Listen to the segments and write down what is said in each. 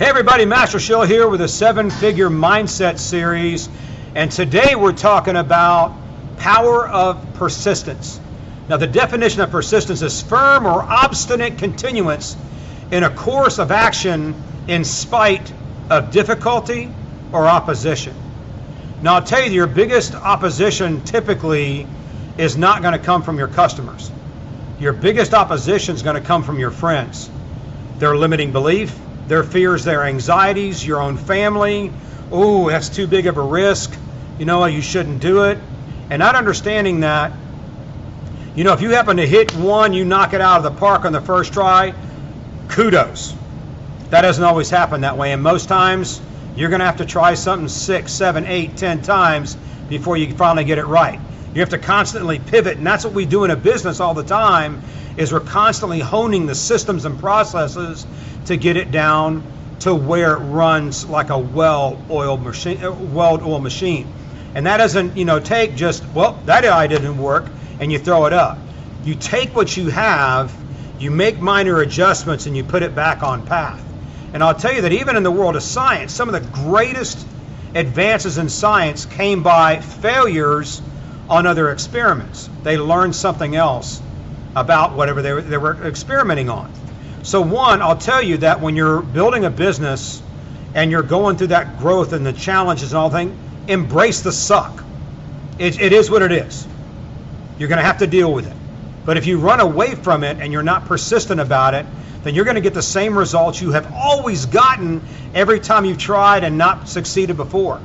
Hey everybody, Master Shill here with a 7-figure mindset series, and today we're talking about power of persistence. Now the definition of persistence is firm or obstinate continuance in a course of action in spite of difficulty or opposition. Now I'll tell you, your biggest opposition typically is not going to come from your customers. Your biggest opposition is going to come from your friends. Their limiting belief, their fears, their anxieties, your own family. Oh, that's too big of a risk. You know, you shouldn't do it. And not understanding that, you know, if you happen to hit one, you knock it out of the park on the first try, kudos. That doesn't always happen that way. And most times, you're going to have to try something 6, 7, 8, 10 times before you finally get it right. You have to constantly pivot, and that's what we do in a business all the time, is we're constantly honing the systems and processes to get it down to where it runs like a well-oiled machine. And that doesn't, take just, well, that idea didn't work, and you throw it up. You take what you have, you make minor adjustments, and you put it back on path. And I'll tell you that even in the world of science, some of the greatest advances in science came by failures on other experiments. They learned something else about whatever they were experimenting on. So one, I'll tell you that when you're building a business and you're going through that growth and the challenges and all things, embrace the suck. It is what it is. You're going to have to deal with it. But if you run away from it and you're not persistent about it, then you're going to get the same results you have always gotten every time you've tried and not succeeded before.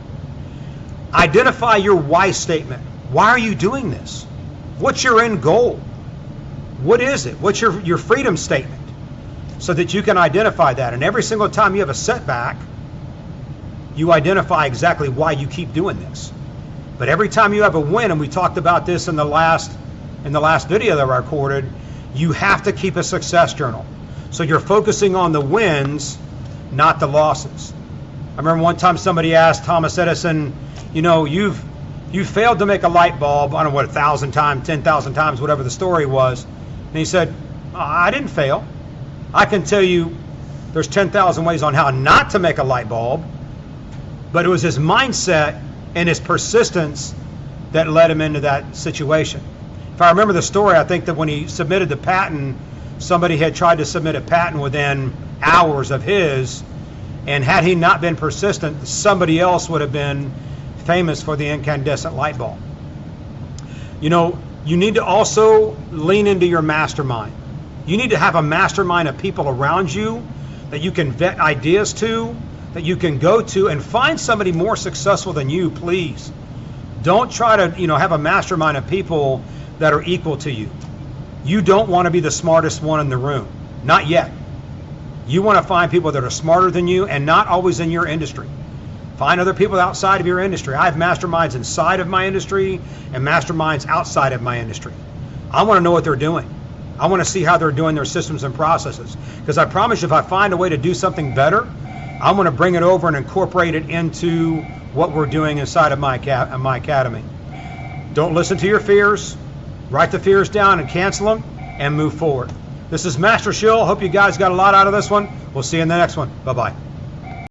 Identify your why statement. Why are you doing this? What's your end goal? What is it? What's your freedom statement? So that you can identify that. And every single time you have a setback, you identify exactly why you keep doing this. But every time you have a win, and we talked about this in the last video that I recorded, you have to keep a success journal. So you're focusing on the wins, not the losses. I remember one time somebody asked Thomas Edison, you've failed to make a light bulb, I don't know what, 1,000 times, 10,000 times, whatever the story was. And he said, I didn't fail. I can tell you there's 10,000 ways on how not to make a light bulb, but it was his mindset and his persistence that led him into that situation. If I remember the story, I think that when he submitted the patent, somebody had tried to submit a patent within hours of his, and had he not been persistent, somebody else would have been famous for the incandescent light bulb. You need to also lean into your mastermind. You need to have a mastermind of people around you that you can vet ideas to, that you can go to, and find somebody more successful than you, please. Don't try to, have a mastermind of people that are equal to you. You don't want to be the smartest one in the room. Not yet. You want to find people that are smarter than you and not always in your industry. Find other people outside of your industry. I have masterminds inside of my industry and masterminds outside of my industry. I want to know what they're doing. I want to see how they're doing their systems and processes. Because I promise you, if I find a way to do something better, I want to bring it over and incorporate it into what we're doing inside of my academy. Don't listen to your fears. Write the fears down and cancel them and move forward. This is Master Shill. Hope you guys got a lot out of this one. We'll see you in the next one. Bye-bye.